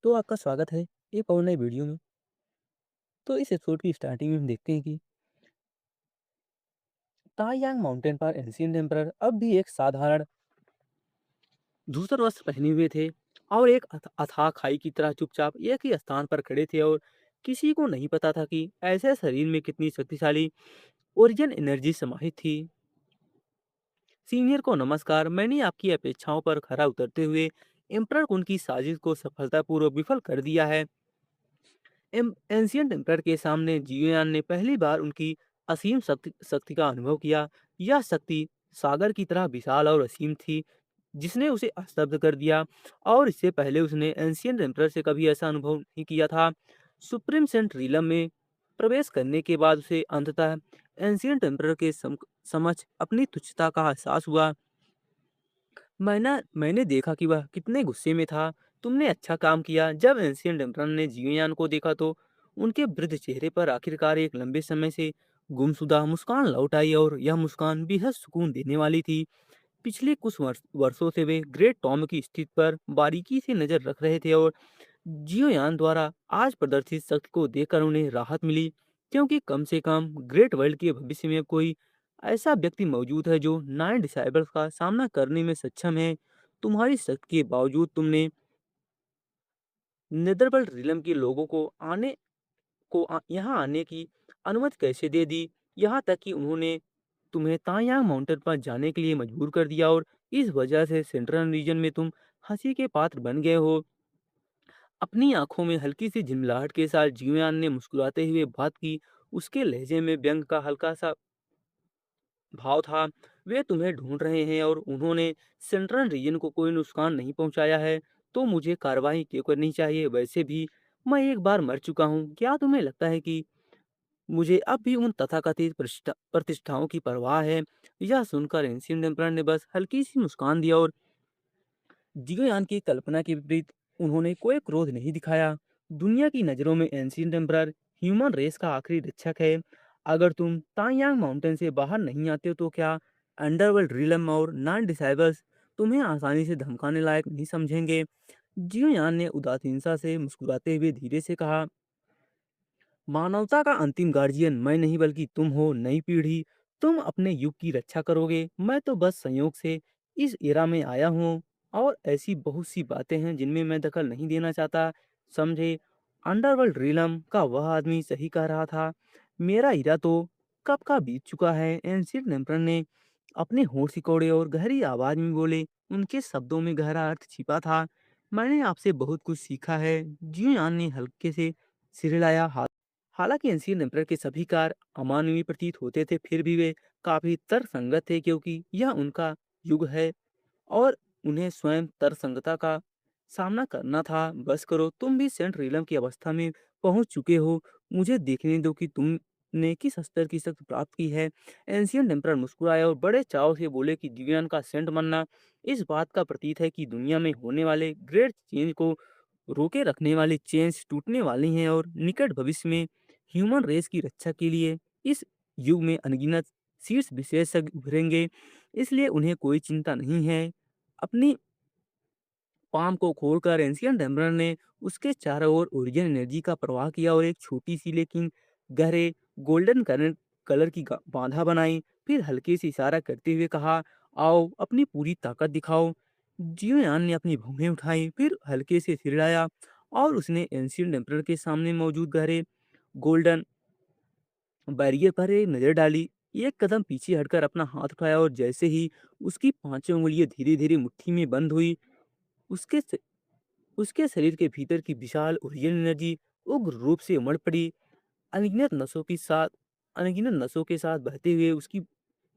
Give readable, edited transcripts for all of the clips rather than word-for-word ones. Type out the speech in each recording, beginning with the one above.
तो आपका स्वागत है एक और नए वीडियो में। तो इस एपिसोड की स्टार्टिंग में हम देखते हैं कि तायांग माउंटेन पर एंशिएंट एम्परर अब भी एक साधारण धूसर वस्त्र पहने हुए थे और एक अथाह खाई की तरह चुपचाप एक ही स्थान पर खड़े थे और किसी को नहीं पता था कि ऐसे शरीर में कितनी शक्तिशाली ओरिजिन एनर्जी समाहित थी। सीनियर को नमस्कार। मैंने आपकी अपेक्षाओं पर खरा उतरते हुए एम्परर उनकी साजिश को सफलतापूर्वक विफल कर दिया है। एंशियंट एम्परर के सामने जियोयान ने पहली बार उनकी असीम शक्ति शक्ति का अनुभव किया। यह शक्ति सागर की तरह विशाल और असीम थी, जिसने उसे स्तब्ध कर दिया। और इससे पहले उसने एंशियंट एम्परर से कभी ऐसा अनुभव नहीं किया था। सुप्रीम सेंट रीलम में प्रवेश करने के बाद उसे अंततः एंशियंट एम्परर के समक्ष अपनी तुच्छता का एहसास हुआ। मैंने देखा कि वह कितने गुस्से में था। तुमने अच्छा काम किया। जब एंशियंट एम्परर ने जियोयान को देखा तो उनके वृद्ध चेहरे पर आखिरकार एक लंबे समय से गुमशुदा मुस्कान लौट आई, और यह मुस्कान बेहद सुकून देने वाली थी। पिछले कुछ वर्षों से वे ग्रेट टॉम की स्थिति पर बारीकी से नजर रख रहे थे, और जियोयान द्वारा आज प्रदर्शित शक्ति को देखकर उन्हें राहत मिली, क्योंकि कम से कम ग्रेट वर्ल्ड के भविष्य में कोई ऐसा व्यक्ति मौजूद है जो नाइन डिसाइबल्स का सामना करने में सक्षम है। तुम्हारी शक्ति के बावजूद तुमने नेदरवर्ल्ड रिलम के लोगों को यहाँ आने की अनुमति कैसे दे दी, यहाँ तक कि उन्होंने तुम्हें तायांग माउंटेन पर जाने के लिए मजबूर कर दिया, और इस वजह से सेंट्रल रीजन में तुम हंसी के पात्र बन गए हो। अपनी आंखों में हल्की सी झिलमिलाहट के साथ जियोयान ने मुस्कुराते हुए बात की। उसके लहजे में व्यंग का हल्का सा भाव था। वे तुम्हें ढूंढ रहे हैं और उन्होंने सेंट्रल रीजन को कोई नुकसान नहीं पहुंचाया है, तो मुझे कार्रवाई क्यों करनी चाहिए? वैसे भी मैं एक बार मर चुका हूं। क्या तुम्हें लगता है कि मुझे अब भी उन तथाकथित प्रतिष्ठाओं की परवाह है? यह सुनकर एंशिएंट एम्परर ने बस हल्की सी मुस्कान दिया, और जियोयान की कल्पना के विपरीत उन्होंने कोई क्रोध नहीं दिखाया। दुनिया की नज़रों में एंशिएंट एम्परर ह्यूमन रेस का आखिरी रक्षक है। अगर तुम तायांग माउंटेन से बाहर नहीं आते हो तो क्या अंडरवर्ल्ड रिलम और नॉन डिसाइबल्स तुम्हें आसानी से धमकाने लायक नहीं समझेंगे? जियोयान ने उदासीनता से मुस्कुराते हुए धीरे से कहा, मानवता का अंतिम गार्जियन मैं नहीं बल्कि तुम हो। नई पीढ़ी, तुम अपने युग की रक्षा करोगे। मैं तो बस संयोग से इस एरा में आया हूँ, और ऐसी बहुत सी बातें हैं जिनमें मैं दखल नहीं देना चाहता। समझे? अंडरवर्ल्ड रीलम का वह आदमी सही कह रहा था। मेरा इरा तो कब का बीत चुका है। एंशिएंट एम्परर ने अपने होंठ सिकोड़े और गहरी आवाज में बोले। उनके शब्दों में गहरा अर्थ छिपा था। मैंने आपसे बहुत कुछ सीखा है। जियोयान ने हल्के से सिर हिलाया। हालांकि एंशिएंट एम्परर के सभी कार्य अमानवीय प्रतीत होते थे, फिर भी वे काफी तर्कसंगत थे, क्योंकि यह उनका युग है और उन्हें स्वयं तर्कसंगता का सामना करना था। बस करो, तुम भी सेंट रीलम की अवस्था में पहुंच चुके हो। मुझे देखने दो कि तुमने किस स्तर की शक्ति प्राप्त की है। एंशिएंट एम्परर मुस्कुराया और बड़े चाव से बोले कि दिव्यान का सेंट बनना इस बात का प्रतीक है कि दुनिया में होने वाले ग्रेट चेंज को रोके रखने वाली चेन्स टूटने वाली हैं, और निकट भविष्य में ह्यूमन रेस की रक्षा के लिए इस युग में अनगिनत शीर्ष विशेषज्ञ उभरेंगे। इसलिए उन्हें कोई चिंता नहीं है। अपनी पाम को खोलकर एंशियंट एम्बरर ने उसके चारों ओर ओरिजिन एनर्जी का प्रवाह किया, और एक छोटी सी लेकिन गहरे गोल्डन कलर की बाधा बनाई। फिर हल्के से इशारा करते हुए कहा, आओ अपनी पूरी ताकत दिखाओ। जियोयान ने अपनी भौहें उठाई, फिर हल्के से सिर हिलाया, और उसने एंशियंट एम्परर के सामने मौजूद गहरे गोल्डन बैरियर पर एक नजर डाली। एक कदम पीछे हटकर अपना हाथ उठाया, और जैसे ही उसकी पांचों उंगलियां धीरे धीरे मुट्ठी में बंद हुई, उसके उसके शरीर के भीतर की विशाल ओरिजिन एनर्जी उग्र रूप से उमड़ पड़ी। अनगिनत नसों के साथ अनगिनत नसों के साथ बहते हुए उसकी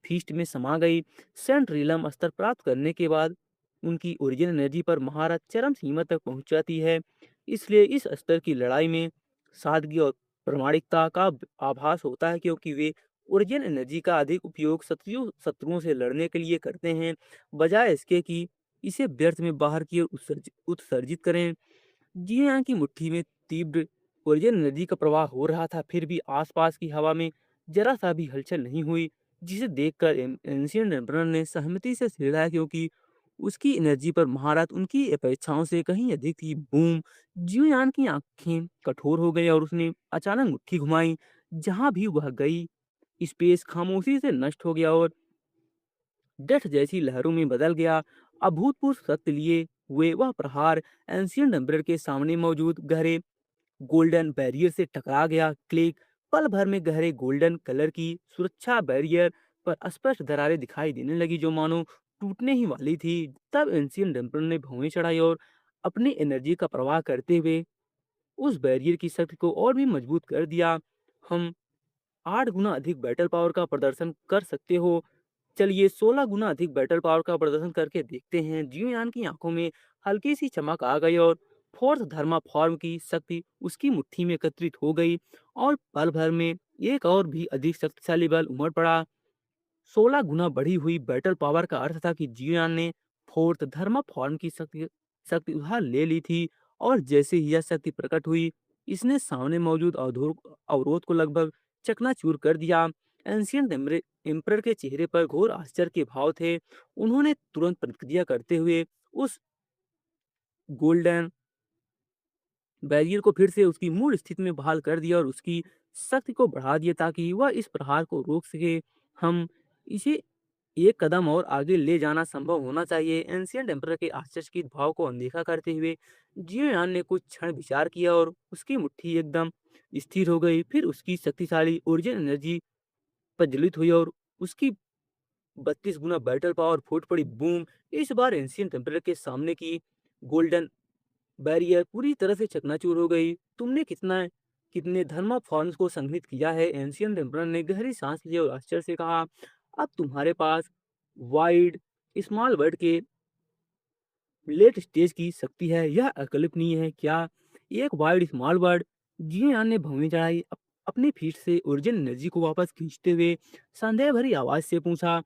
फीस्ट में समा गई। सेंट रीलम स्तर प्राप्त करने के बाद उनकी ओरिजिन एनर्जी पर महारत चरम सीमा तक पहुंच जाती है। इसलिए इस स्तर की लड़ाई में सादगी और प्रामाणिकता का आभास होता है, क्योंकि वे ओरिजिन एनर्जी का अधिक उपयोग शत्रुओं शत्रुओं से लड़ने के लिए करते हैं, बजाय इसके कि इसे व्यर्थ में बाहर की ओर उत्सर्जित करें। जियां की मुट्ठी में तीव्र ओरिजिन एनर्जी का प्रवाह हो रहा था, फिर भी आसपास की हवा में जरा सा भी हलचल नहीं हुई, जिसे देखकर एंशिएंट एम्परर ने सहमति से सिर हिलाया, क्योंकि उसकी एनर्जी पर महारत उनकी अपेक्षाओं से कहीं अधिक थी। बूम! जियान की आँखें कठोर हो गई और उसने अचानक मुट्ठी घुमाई। जहाँ भी वह गई, स्पेस खामोशी से नष्ट हो गया और डठ जैसी लहरों में बदल गया। अभूतपूर्व शक्ति लिए हुए वह प्रहार एंशियंट एम्परर के सामने मौजूद गहरे गोल्डन बैरियर से टकरा गया। क्लिक! पल भर में गहरे गोल्डन कलर की सुरक्षा बैरियर पर स्पष्ट दरारें दिखाई देने लगी जो मानो टूटने ही वाली थी। तब एंशियंट एम्परर ने भौहें चढ़ाई और अपनी एनर्जी का प्रवाह करते हुए उस बैरियर की शक्ति को और भी मजबूत कर दिया। हम 8 गुना अधिक बैटल पावर का प्रदर्शन कर सकते हो। चलिए 16 गुना अधिक बैटल पावर का प्रदर्शन करके देखते हैं। जियोयान की आंखों में हल्की सी चमक आ गई और फोर्थ धर्मा फॉर्म की शक्ति उसकी मुट्ठी में एकत्रित हो गई और पल भर में एक और भी अधिक शक्तिशाली बल उमड़ पड़ा। 16 गुना बढ़ी हुई बैटल पावर का अर्थ था कि जियोयान ने फोर्थ धर्मा फॉर्म की शक्ति शक्ति उधार ले ली थी और जैसे ही यह शक्ति प्रकट हुई, इसने सामने मौजूद अवरोध को लगभग चकनाचूर कर दिया। एंशियंट एम्परर के चेहरे पर घोर आश्चर्य के भाव थे। उन्होंने तुरंत प्रतिक्रिया करते हुए उस गोल्डन बैरियर को फिर से उसकी मूल स्थिति में बहाल कर दिया और उसकी शक्ति को बढ़ा दिया ताकि वह इस प्रहार को रोक सके। हम इसे एक कदम और आगे ले जाना संभव होना चाहिए। एंशियंट एम्परर के आश्चर्यचकित भाव को अनदेखा करते हुए जियोयान ने कुछ क्षण विचार किया और उसकी मुट्ठी एकदम स्थिर हो गई। फिर उसकी शक्तिशाली ओरिजिन एनर्जी प्रज्वलित हुई और उसकी 32 गुना बैटल पावर फूट पड़ी। बूम! इस बार एंशियंट एम्परर के सामने की गोल्डन बैरियर पूरी तरह से चकनाचूर हो गई। तुमने कितने धर्मा फॉर्म्स को संघनित किया है? एंशियंट एम्परर ने गहरी सांस ली और आश्चर्य से कहा, अब तुम्हारे पास वाइड स्मॉल वर्ड के लेट स्टेज की शक्ति है। यह अकल्पनीय है। क्या एक वाइड स्मॉल वर्ड? जियान ने भौं चढ़ाई। अपनी फीट से ओरिजिन एनर्जी को वापस खींचते हुए संदेह भरी आवाज से पूछा।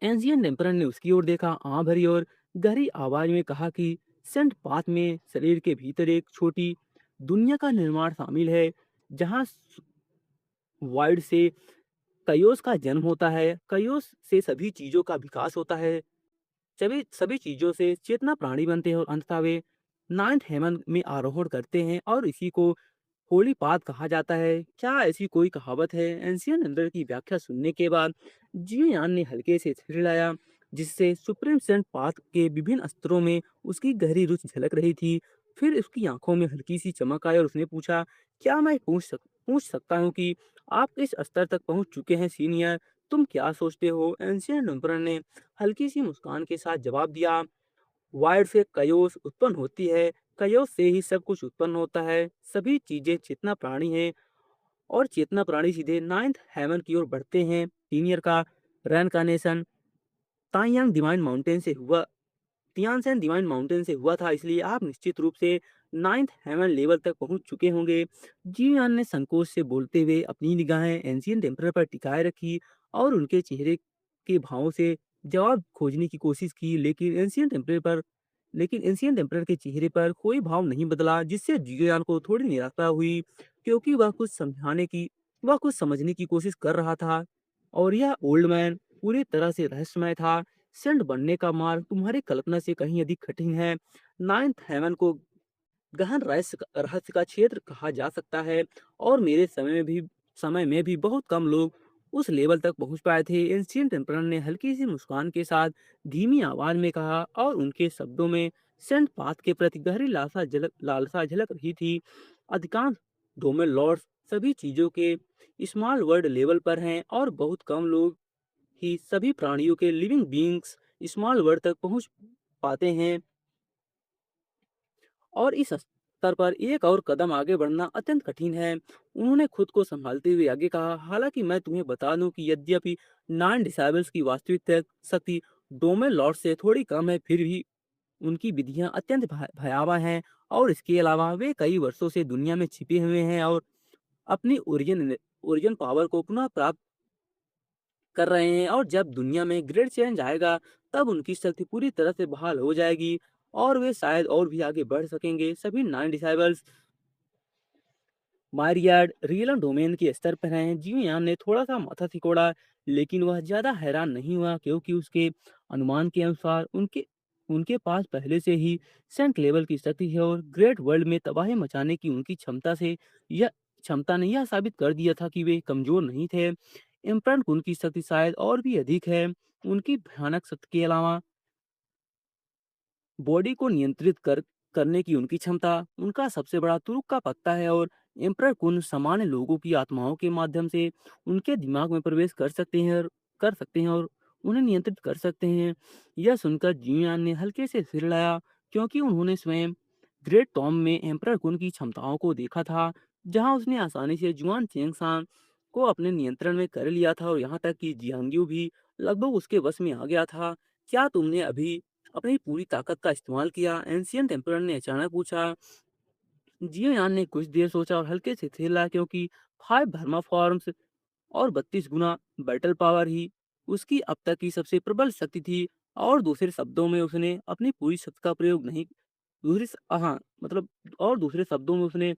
एंशियंट एम्परर ने उसकी ओर देखा, आंख भरी और गहरी आवाज में कहा कि सेंट पाथ में शरीर के भीतर एक छोटी दुनिया का निर्माण शामिल है, जहां वाइड से कयोस का जन्म होता है, कयोस से सभी चीजों का विकास होता है, सभी सभी चीजों से चेतना प्राणी बनते हैं और अंततः वे नाइन्थ हेवन में आरोहण करते हैं और इसी को होली पाथ कहा जाता है। क्या ऐसी कोई कहावत है? एंशियन अंदर की व्याख्या सुनने के बाद जियान ने हल्के से सिर हिलाया, जिससे सुप्रीम सेंट पाथ के विभिन्न स्तरों में उसकी गहरी रुचि झलक रही थी। फिर उसकी आंखों में हल्की सी चमक आई और उसने पूछा, क्या मैं पूछ सकता हूँ कि आप किस स्तर तक पहुंच चुके हैं सीनियर? तुम क्या सोचते हो? एंशियन एम्परर ने हल्की सी मुस्कान के साथ जवाब दिया, वाइड से कयोस उत्पन्न होती है, कयोस से ही सब कुछ उत्पन्न होता है। सभी चीजें चेतना प्राणी हैं और चेतना प्राणी सीधे नाइन्थ हेवन की ओर बढ़ते हैं। सीनियर का रेनकानेशन ताइयांग डिवाइन माउंटेन से हुआ तियानसेन डिवाइन माउंटेन से हुआ था, इसलिए आप निश्चित रूप से नाइन्थ हेवन लेवल तक पहुंच चुके होंगे। जियान ने संकोच से बोलते हुए अपनी निगाहें एंशियंट एम्परर पर टिकाए रखी और उनके चेहरे के भावों से जवाब खोजने की कोशिश की, लेकिन एंशियंट एम्परर के चेहरे पर कोई भाव नहीं बदला, जिससे जियोयान को थोड़ी निराशा हुई क्योंकि वह कुछ समझने की कोशिश कर रहा था और यह ओल्ड मैन पूरी तरह से रहस्यमय था। सेंट बनने का मार्ग तुम्हारी कल्पना से कहीं अधिक कठिन है। नाइन्थ हेवन को गहन रहस्य का क्षेत्र कहा जा सकता है और मेरे समय में भी बहुत कम लोग उस लेवल तक पहुंच पाए थे। एंशियंट एम्परर ने हल्की सी मुस्कान के साथ धीमी आवाज में कहा और उनके शब्दों में सेंट पाथ के प्रति गहरी लालसा झलक रही थी। अधिकांश डोमेन लॉर्ड्स सभी चीजों के स्मॉल वर्ल्ड लेवल पर हैं और बहुत कम लोग ही सभी प्राणियों के लिविंग बीइंग्स स्मॉल वर्ल्ड तक पहुंच पाते हैं और इस स्तर पर एक और कदम आगे बढ़ना अत्यंत कठिन है। उन्होंने खुद को संभालते हुए आगे कहा, हालांकि मैं तुम्हें बता दूं कि यद्यपि नॉन डिसेबल्स की वास्तविक शक्ति डोमेन लॉर्ड से थोड़ी कम है, फिर भी उनकी विधियां अत्यंत भयावह हैं और इसके अलावा वे कई वर्षों से दुनिया में छिपे हुए हैं और अपनी ओरिजिन पावर को पुनः प्राप्त कर रहे हैं और जब दुनिया में ग्रेट चेंज आएगा तब उनकी शक्ति पूरी तरह से बहाल हो जाएगी और वे शायद और भी आगे बढ़ सकेंगे। सभी 9 डिसाइबल्स मारियाड रियल डोमेन के स्तर पर हैं। जियोयान ने थोड़ा सा माथा सिकोड़ा, लेकिन वह ज्यादा हैरान नहीं हुआ क्योंकि उसके अनुमान के अनुसार उनके उनके पास पहले से ही सेंट लेवल की शक्ति है और ग्रेट वर्ल्ड में तबाही मचाने की उनकी यह क्षमता ने यह साबित कर दिया था कि वे कमजोर नहीं थे। इम्प्रन कुन की शक्ति शायद और भी अधिक है। उनकी भयानक शक्ति के अलावा बॉडी को नियंत्रित करने की उनकी क्षमता उनका सबसे बड़ा तुरुप का पत्ता है और एम्परर कुन सामान्य लोगों की आत्माओं के माध्यम से उनके दिमाग में प्रवेश कर सकते हैं और उन्हें नियंत्रित कर सकते हैं। यह सुनकर जियान ने हल्के से सिर हिलाया, क्योंकि उन्होंने स्वयं ग्रेट टॉम में एम्परर कुन की क्षमताओं को देखा था, जहां उसने आसानी से जुआन चेंगसान को अपने नियंत्रण में कर लिया था और यहाँ तक कि जियांग्यू भी लगभग उसके वश में आ गया था। क्या तुमने अभी अपनी पूरी ताकत का इस्तेमाल किया? एंशियंट एम्परर ने अचानक पूछा। जियो यान ने कुछ देर सोचा और हल्के से थिला, क्योंकि 5 भर्मा फॉर्म्स और 32 गुना बैटल पावर ही उसकी अब तक की सबसे प्रबल शक्ति थी। और दूसरे शब्दों में उसने अपनी पूरी शक्ति का प्रयोग नहीं दूसरी स- हाँ मतलब और दूसरे शब्दों में उसने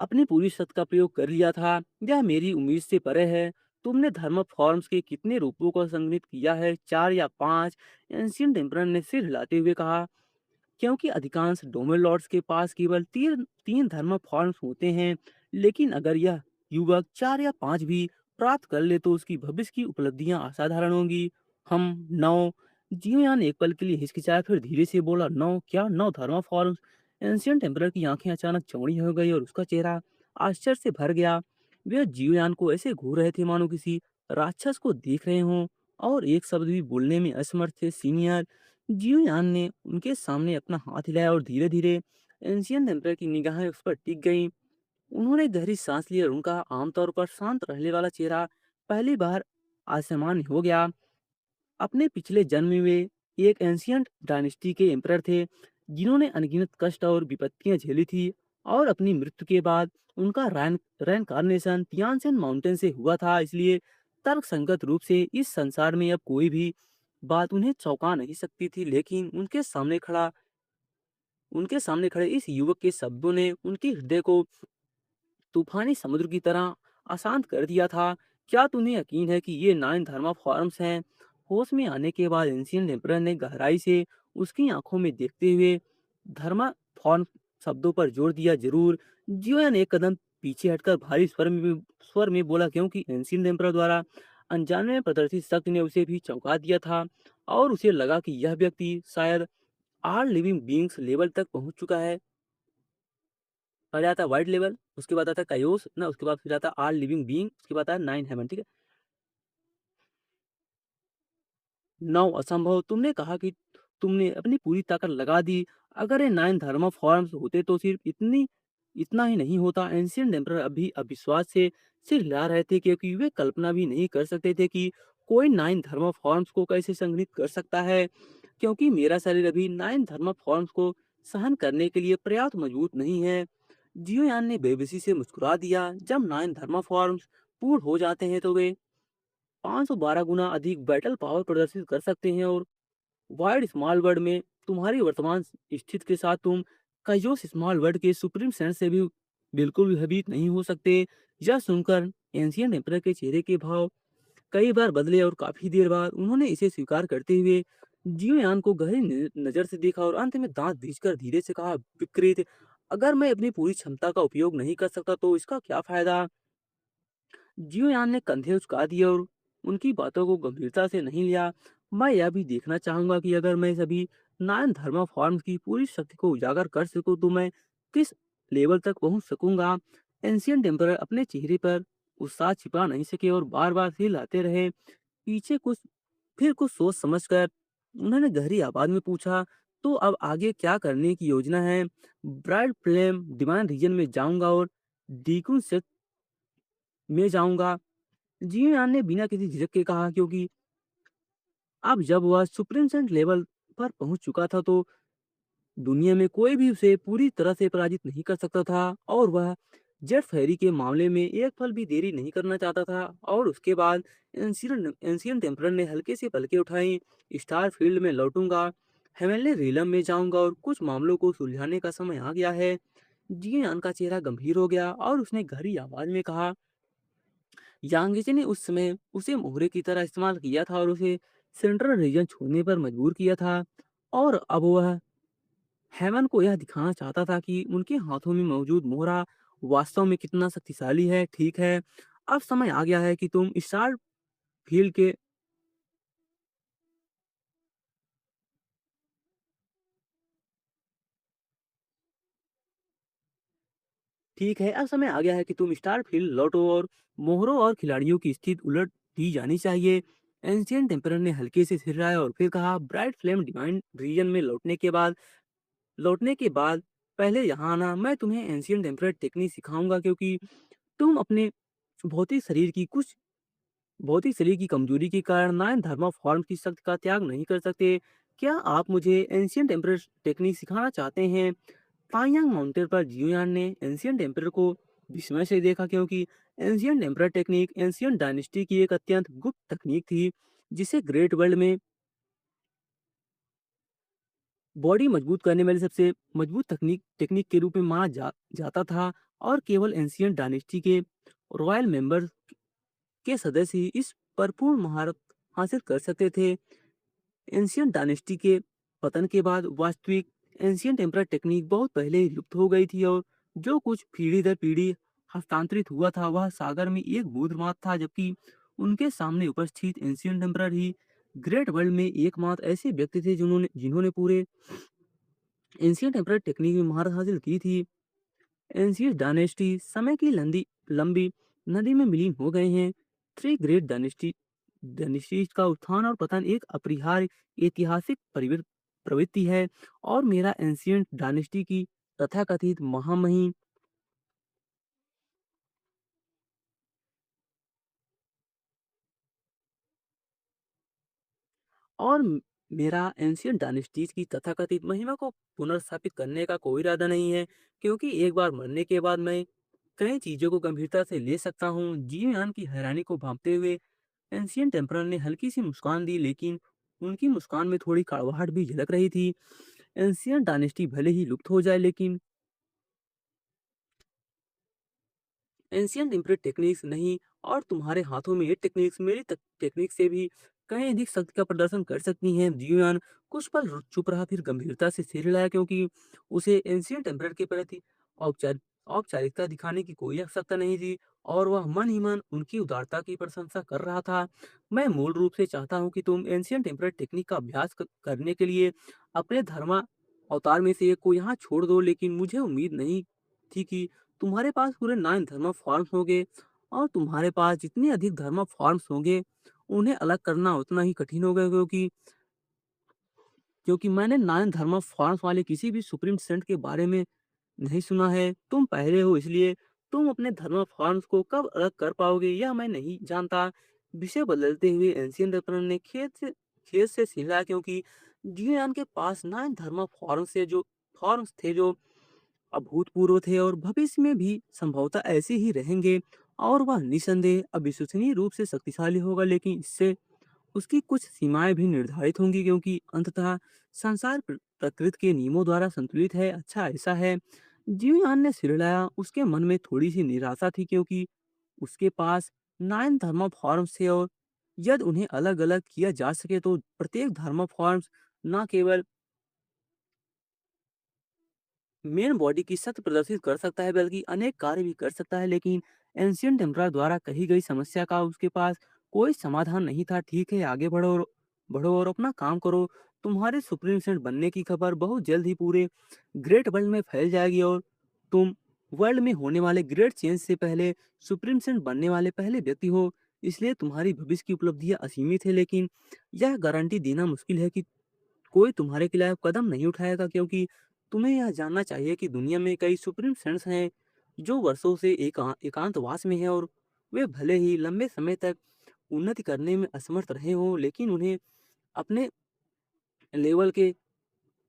अपनी पूरी शक्ति का प्रयोग कर लिया था। यह मेरी उम्मीद से परे है। तुमने धर्म फॉर्म्स के कितने रूपों को संगठित किया है, 4 या 5? एंशियंट एम्परर ने सिर हिलाते हुए कहा। क्योंकि अधिकांश डोमेन लॉर्ड्स के पास केवल तीन तीन धर्म फॉर्म्स होते हैं, लेकिन अगर यह युवक 4 या 5 भी प्राप्त कर ले तो उसकी भविष्य की उपलब्धियां असाधारण होंगी। हम 9। जियोयान एक पल के लिए हिचकिचाया, फिर धीरे से बोला, 9? क्या 9 धर्म फॉर्म्स? एंशियंट टेम्परर की आंखें अचानक चौड़ी हो गई और उसका चेहरा आश्चर्य से भर गया। वे जियोयान को ऐसे घूर रहे थे मानो किसी राक्षस को देख रहे हों, और एक शब्द भी बोलने में असमर्थ थे। सीनियर, जियोयान ने उनके सामने अपना हाथ हिलाया और धीरे धीरे एंशियंट एम्परर की निगाहें उस पर टिक गईं। उन्होंने गहरी सांस ली और उनका आमतौर पर शांत रहने वाला चेहरा पहली बार आसमान हो गया। अपने पिछले जन्म में वे एक एंशियंट डायनेस्टी के एम्परर थे, जिन्होंने अनगिनत कष्ट और विपत्तियां झेली थी। और अपनी मृत्यु के बाद उनका रैनकार्नेशन तियानसेन माउंटेन से हुआ था। इसलिए तर्कसंगत रूप से इस संसार में अब कोई भी बात उन्हें चौंका नहीं सकती थी। लेकिन उनके सामने खड़े इस युवक के शब्दों ने उनके हृदय को तूफानी समुद्र की तरह अशांत कर दिया था। क्या तुम्हें यकीन है कि ये 9 धर्मा फॉर्म्स हैं? होश में आने के बाद एंशियंट एम्परर ने गहराई से उसकी आंखों में देखते हुए धर्मा फॉर्म शब्दों पर जोर दिया। जरूर। जियोन एक कदम पीछे हटकर भारी स्वर में बोला, क्योंकि एंशियंट एम्परर द्वारा अनजाने में प्रदर्शित शक्ति ने उसे भी चौंका दिया था। और उसे लगा कि यह व्यक्ति शायद आर लिविंग बीइंग्स लेवल तक पहुंच चुका है। पहले आता है वाइड लेवल, उसके बाद आता है कायोस ना, उसके बाद फिर आता है आर लिविंग बीइंग, उसके बाद आता है 9 हेवन, ठीक है। 9 असंभव। तुमने कहा कि तुमने अपनी पूरी ताकत लगा दी। अगर ये 9 धर्म फॉर्म्स होते तो सिर्फ इतना ही नहीं होता। एंशियंट एम्परर अभी अविश्वास से सिर हिला रहे थे, क्योंकि वे कल्पना भी नहीं कर सकते थे कि कोई 9 धर्म फॉर्म्स को कैसे संगठित कर सकता है। क्योंकि मेरा शरीर अभी 9 धर्म फॉर्म्स को सहन करने के लिए पर्याप्त मजबूत नहीं है। जियोयान ने बेबसी से मुस्कुरा दिया। जब 9 धर्म फॉर्म्स पूर्ण हो जाते हैं तो वे 512 गुना अधिक बैटल पावर प्रदर्शित कर सकते हैं, और वाइड स्मॉल वर्ल्ड में तुम्हारी वर्तमान स्थिति के साथ तुम काइजोस स्मॉल वर्ल्ड के सुप्रीम सेंस से भी बिल्कुल भी भयभीत नहीं हो सकते। यह सुनकर एंशियंट एम्परर के चेहरे के भाव कई बार बदले और काफी देर बाद उन्होंने इसे स्वीकार करते हुए जियोयान को गहरी नजर से देखा और अंत में दांत भींचकर धीरे से कहा, विकृत, अगर मैं अपनी पूरी क्षमता का उपयोग नहीं कर सकता तो इसका क्या फायदा? जियोयान ने कंधे उचका दिए और उनकी बातों को गंभीरता से नहीं लिया। मैं यह भी देखना चाहूंगा कि अगर मैं सभी 9 धर्म फॉर्म्स की पूरी शक्ति को उजागर कर सकूं तो मैं किस लेवल तक पहुंच सकूंगा। एंशियंट एम्परर अपने चेहरे पर उत्साह छिपा नहीं सके और बार बार सिर हिलाते रहे। पीछे कुछ फिर कुछ सोच समझकर उन्होंने गहरी आवाज में पूछा, तो अब आगे क्या करने की योजना है? ब्राइट फ्लेम डिमांड रीजन में जाऊंगा और डीकुन से में जाऊंगा। जियान ने बिना किसी झिझक के कहा, क्योंकि अब जब वह सुप्रीम लेवल पर पहुंच चुका था तो दुनिया में कोई भी उसे पूरी तरह से पराजित नहीं कर सकता था। और वह जेट फेरी के मामले में एक पल भी देरी नहीं करना चाहता था। और उसके बाद एंशियंट टेम्परर ने हल्के से पलके उठाई। स्टार फील्ड में लौटूंगा, हेवनली रीलम में जाऊंगा और कुछ मामलों को सुलझाने का समय आ गया है। जियान का चेहरा गंभीर हो गया और उसने गहरी आवाज में कहा, यांगची ने उस समय उसे मोहरे की तरह इस्तेमाल किया था और उसे सेंट्रल रीजन छोड़ने पर मजबूर किया था। और अब वह हेमन को यह दिखाना चाहता था कि उनके हाथों में मौजूद मोहरा वास्तव में कितना शक्तिशाली है। ठीक है, अब समय आ गया है कि तुम स्टार फील्ड के ठीक है, अब समय आ गया है कि तुम स्टार फील्ड लौटो और मोहरों और खिलाड़ियों की स्थिति उलट दी जानी चाहिए। एंशियंट टेम्परर ने हल्के से सिर हिलाया और फिर कहा, ब्राइट फ्लेम डिवाइन रीजन में लौटने के बाद पहले यहाँ आना। मैं तुम्हें एंशियंट टेम्परर टेक्निक सिखाऊंगा, क्योंकि तुम अपने भौतिक शरीर की कुछ भौतिक शरीर की कमजोरी के कारण नाइन धर्मा फॉर्म की शक्ति का त्याग नहीं कर सकते। क्या आप मुझे एंशियंट टेम्परर टेक्निक सिखाना चाहते हैं? ताइयांग माउंटेन पर जियोयान ने एंशियंट एम्परर को विस्मय से देखा, क्योंकि ancient emperor technique ancient dynasty की एक अत्यंत गुप्त तकनीक थी, जिसे ग्रेट वर्ल्ड में बॉडी मजबूत करने वाली सबसे मजबूत तकनीक टेक्निक के रूप में माना जाता था। और केवल एंशियंट डायनेस्टी के रॉयल मेंबर के सदस्य ही इस पर पूर्ण महारत हासिल कर सकते थे। एंशियंट डायनेस्टी के पतन के बाद वास्तविक एंशियंट एम्परर टेक्निक बहुत पहले ही लुप्त हो गई थी, और जो कुछ पीढ़ी दर पीढ़ी हस्तांतरित हुआ था वह सागर में एक बूंद मात्र था, जबकि उनके सामने उपस्थित एंशियंट एम्परर ही ग्रेट वर्ल्ड में एकमात्र ऐसे व्यक्ति थे जिन्होंने जिन्होंने पूरे एंशियंट एम्परर टेक्निक में महारत हासिल की थी। एंशियंट डायनेस्टी समय की लंबी लंबी नदी में विलीन हो गए हैं। थ्री ग्रेट डायनेस्टीज का उत्थान और पतन एक अपरिहार्य ऐतिहासिक प्रवृत्ति है, और मेरा एंशियंट डायनेस्टी की तथाकथित महामहिम और मेरा एंशियंट डायनेस्टीज की तथाकथित महिमा को पुनर्स्थापित करने का कोई इरादा नहीं है, क्योंकि एक बार मरने के बाद मैं कई चीजों को गंभीरता से ले सकता हूँ। जीवयान की हैरानी को भांपते हुए एंशियंट टेम्परर ने हल्की सी मुस्कान दी, लेकिन उनकी मुस्कान में थोड़ी कड़वाहट भी झलक रही थी। एंशियंट डायनेस्टी भले ही लुप्त हो जाए, लेकिन एंशियंट इम्प्रिंट टेक्निक्स नहीं, और तुम्हारे हाथों में ये टेक्निक्स मेरी टेक्निक से भी कहीं अधिक शक्ति का प्रदर्शन कर सकती हैं। जियोयान कुछ पल चुप रहा, फिर गंभीरता से सिर हिलाया, क्योंकि उसे एंशियंट एम्परर के प्रति औपचारिकता दिखाने की कोई आवश्यकता नहीं थी, और वह मन ही मन उनकी उदारता की प्रशंसा कर रहा था। मैं मूल रूप से चाहता हूँ कि तुम एंशियंट एम्परर टेक्निक का अभ्यास करने के लिए अपने धर्मा अवतार में से एक को यहाँ छोड़ दो, लेकिन मुझे उम्मीद नहीं थी कि तुम्हारे पास पूरे 9 धर्म फॉर्म्स होंगे, और तुम्हारे पास जितने अधिक धर्म फॉर्म्स होंगे उन्हें अलग करना उतना ही कठिन होगा, क्योंकि मैंने 9 धर्म फॉर्म्स वाले किसी भी सुप्रीम सेंट के बारे में नहीं सुना है। तुम पहले हो, इसलिए तुम अपने धर्म फॉर्म्स को कब अलग कर पाओगे यह मैं नहीं जानता। विषय बदलते हुए एंशियंट रत्न ने खेत से सिला, क्योंकि जियोयान के पास 9 धर्म फॉर्म्स थे जो अभूतपूर्व थे, और भविष्य में भी संभवतः ऐसे ही रहेंगे। और वह निसंदेह अविश्वसनीय रूप से शक्तिशाली होगा, लेकिन इससे उसकी कुछ सीमाएं भी निर्धारित होंगी, क्योंकि अंततः संसार प्रकृति के नियमों द्वारा संतुलित है। अच्छा ऐसा है। जीवयान ने सिर हिलाया। उसके मन में थोड़ी सी निराशा थी, क्योंकि उसके पास 9 धर्म फॉर्म्स थे, और यदि उन्हें अलग अलग किया जा सके तो प्रत्येक धर्म फॉर्म्स न केवल मेन बॉडी की शक्ति प्रदर्शित कर सकता है, बल्कि अनेक कार्य भी कर सकता है। लेकिन एंशियंट टेम्परर द्वारा कही गई समस्या का उसके पास कोई समाधान नहीं था। ठीक है, आगे बढ़ो और अपना काम करो। तुम्हारे सुप्रीम सेंट बनने की खबर बहुत जल्द ही पूरे ग्रेट वर्ल्ड में फैल जाएगी, और तुम वर्ल्ड में होने वाले ग्रेट चेंज से पहले सुप्रीम सेंट बनने वाले पहले व्यक्ति हो। इसलिए तुम्हारी भविष्य की उपलब्धियां असीमित है, लेकिन यह गारंटी देना मुश्किल है कि कोई तुम्हारे खिलाफ कदम नहीं उठाएगा, क्योंकि तुम्हें यह जानना चाहिए कि दुनिया में कई सुप्रीम सेंट्स हैं जो वर्षों से एकांतवास में हैं, और वे भले ही लंबे समय तक उन्नति करने में असमर्थ रहे हों, लेकिन उन्हें अपने लेवल के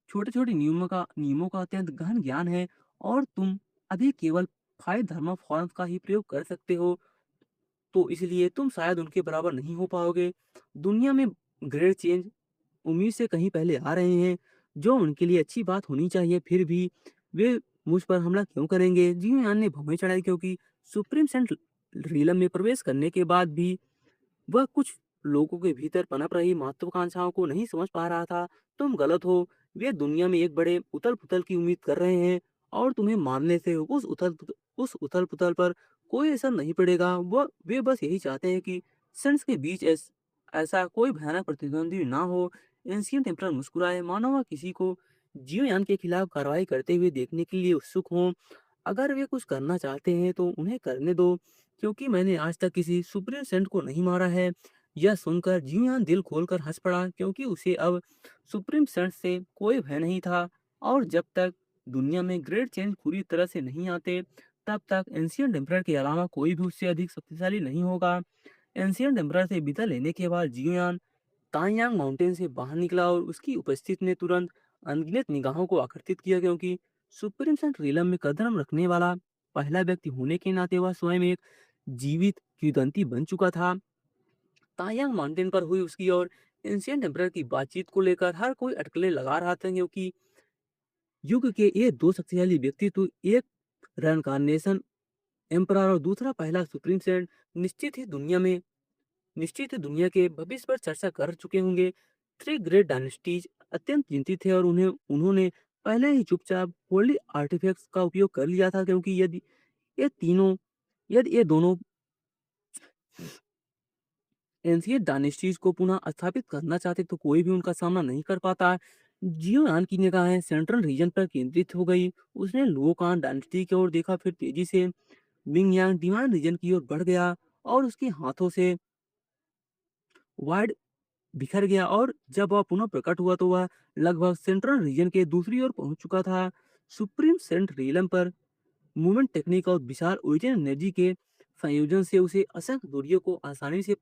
छोटे छोटे नियमों का अत्यंत गहन ज्ञान है। और तुम अभी केवल 5 धर्म फॉर्म्स का ही प्रयोग कर सकते हो, तो इसलिए तुम शायद उनके बराबर नहीं हो पाओगे। दुनिया में ग्रेट चेंज उम्मीद से कहीं पहले आ रहे हैं, जो उनके लिए अच्छी बात होनी चाहिए। फिर भी वे मुझ पर हमला क्यों करेंगे? जियोयान ने भौहें चढ़ाई, क्योंकि सुप्रीम सेंट रीलम में प्रवेश करने के बाद भी वह कुछ लोगों के भीतर पनप रही महत्वाकांक्षाओं को नहीं समझ पा रहा था। तुम गलत हो। वे दुनिया में एक बड़े उथल-पुथल की उम्मीद कर रहे हैं और तुम्हें मानने से उस उथल-पुथल पर कोई असर नहीं पड़ेगा। वे बस यही चाहते हैं कि सेंस के बीच ऐसा कोई भयानक प्रतिद्वंदी ना हो। एंशियंट एम्परर मुस्कुराए, मानो वह किसी को जीवयान के खिलाफ कार्रवाई करते हुए देखने के लिए उत्सुक हों। अगर वे कुछ करना चाहते हैं तो उन्हें करने दो, क्योंकि मैंने आज तक किसी सुप्रीम सेंट को नहीं मारा है। यह सुनकर जियान दिल खोलकर हंस पड़ा, क्योंकि उसे अब सुप्रीम सेंट से कोई भय नहीं था। और जब तक दुनिया में ग्रेट चेंज पूरी तरह से नहीं आते, तब तक एंशियंट एम्परर के अलावा कोई भी उससे अधिक शक्तिशाली नहीं होगा। एंशियंट एम्परर से विदा लेने के बाद जियान तांगयांग माउंटेन से बाहर निकला और उसकी उपस्थिति ने तुरंत अनगिनत निगाहों को आकर्षित किया, क्योंकि सुप्रीम सेंट रीलम में कदम रखने वाला पहला व्यक्ति होने के नाते वह स्वयं एक जीवित किंवदंती बन चुका था। तायांग माउंटेन पर हुई उसकी और एंशिएंट एम्परर की बातचीत को लेकर हर कोई अटकलें लगा रहा था, क्योंकि युग के ये दो शक्तिशाली व्यक्तित्व, एक रनकारनेशन एम्परर और दूसरा पहला सुप्रीम सेंट, निश्चित ही दुनिया के भविष्य पर चर्चा कर चुके होंगे। थ्री ग्रेट डायनेस्टीज अत्यंत चिंतित थे और उन्होंने पहले ही चुपचाप होली आर्टिफैक्ट्स का उपयोग कर लिया था, क्योंकि ये तीनों यदि ये दोनों एंशियंट डायनेस्टीज को पुनः स्थापित करना चाहते तो कोई भी उनका सामना नहीं कर पाता। जियोयान की निगाहें सेंट्रल रीजन पर केंद्रित हो गई। उसने लुओकान डायनेस्टी की ओर देखा, फिर तेजी से मिंगयांग डिवाइन रीजन की ओर बढ़ गया और उसके हाथों से वाइड बिखर गया। और जब वह पुनः प्रकट हुआ तो वह लगभग सेंट्रल रीजन के दूसरी ओर पहुंच चुका था। सुप्रीम सेंट रीलम पर मूवमेंट टेक्निक और विशाल ओरिजिन एनर्जी के संयोजन से उसे असंख्य दूरियों को आसानी से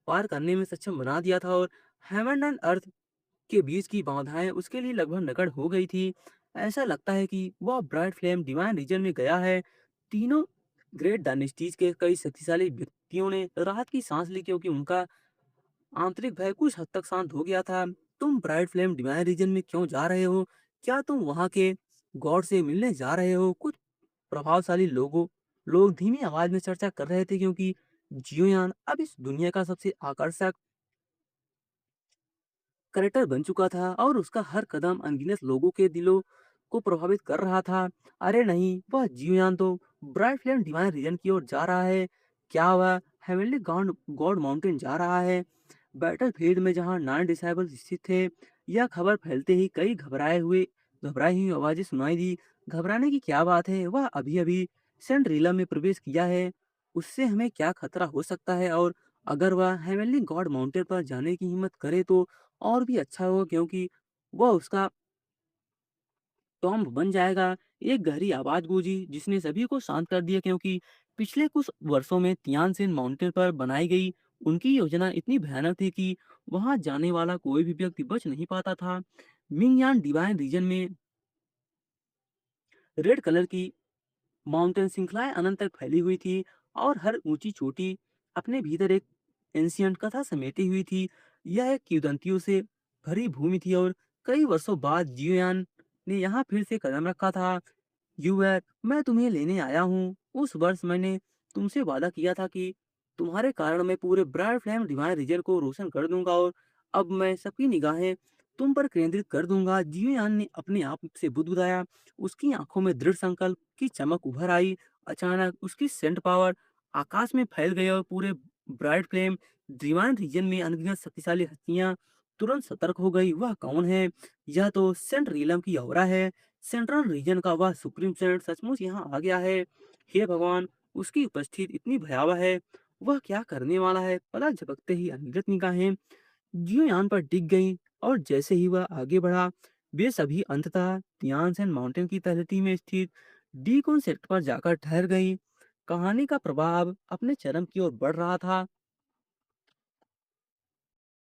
पार करने में सक्षम बना दिया था, और हेवन एंड अर्थ के बीच की बाधाएं उसके लिए लगभग निकट हो गई थी। ऐसा लगता है कि वह ब्राइट फ्लेम डिवाइन रीजन में गया है। तीनों ग्रेट डायनेस्टीज के कई शक्तिशाली व्यक्तियों ने राहत की सांस ली, क्योंकि उनका आंतरिक भय कुछ हद तक शांत हो गया था। तुम ब्राइट फ्लेम डिवाइन रीजन में क्यों जा रहे हो? क्या तुम वहां के गॉड से मिलने जा रहे हो? कुछ प्रभावशाली लोग धीमी आवाज में चर्चा कर रहे थे, क्योंकि जियोयान अब इस दुनिया का सबसे आकर्षक करेक्टर बन चुका था और उसका हर कदम अनगिनत लोगों के दिलों को प्रभावित कर रहा था। अरे नहीं, वह जियोयान तो ब्राइट फ्लेम डिवाइन रीजन की ओर जा रहा है। क्या वह हेवनली गॉड गॉड माउंटेन जा रहा है? बैटलफील्ड में जहां 9 डिसाइबल्स स्थित थे, यह खबर फैलते ही कई घबराई हुई आवाजें सुनाई दी। घबराने की क्या बात है? वह अभी अभी सेंट रीला में प्रवेश किया है। उससे हमें क्या खतरा हो सकता है? और अगर वह हेवनली गॉड माउंटेन पर जाने की हिम्मत करे तो और भी अच्छा होगा, क्योंकि वह उसका टॉम्ब बन जाएगा। एक गहरी आवाज गूंजी जिसने सभी को शांत कर दिया, क्योंकि पिछले कुछ वर्षों में तियानसिन माउंटेन पर बनाई गई उनकी योजना इतनी भयानक थी कि वहां जाने वाला कोई भी व्यक्ति बच नहीं पाता था। मिंगयान डिवाइन रीजन में रेड कलर की माउंटेन श्रृंखलाएं अनंत तक फैली हुई थी और हर ऊंची चोटी अपने भीतर एक एंशियंट कथा समेटी हुई थी। यह एक किंवदंतियों से भरी भूमि थी और कई वर्षों बाद जियोयान ने यहाँ फिर से कदम रखा था। यूएक, मैं तुम्हें लेने आया हूँ। उस वर्ष मैंने तुमसे वादा किया था कि तुम्हारे कारण मैं पूरे ब्राइट फ्लेम डिवाइन रीजन को रोशन कर दूंगा, और अब मैं सबकी निगाहें तुम पर केंद्रित कर दूंगा। जियोयान ने अपने आप से बुदबुदाया। उसकी आंखों में दृढ़ संकल्प की चमक उभर आई। अचानक उसकी सेंट पावर आकाश में फैल गई और पूरे ब्राइट फ्लेम डिवाइन रीजन में अनगिनत शक्तिशाली हस्तियां तुरंत सतर्क हो गई। वह कौन है? यह तो सेंट रीलम की औरा है। सेंट्रल रीजन का वह सुप्रीम सेंट सचमुच यहाँ आ गया है। हे भगवान, उसकी उपस्थिति इतनी भयावह है। वह क्या करने वाला है? पलक झपकते ही अनगिनत निगाहें जियोयान पर टिक गईं, और जैसे ही वह आगे बढ़ा, वे सभी अंततः तियानसन माउंटेन की तलहटी में स्थित डीकोन सेक्टर पर जाकर ठहर गईं। कहानी का प्रभाव अपने चरम की ओर बढ़ रहा था।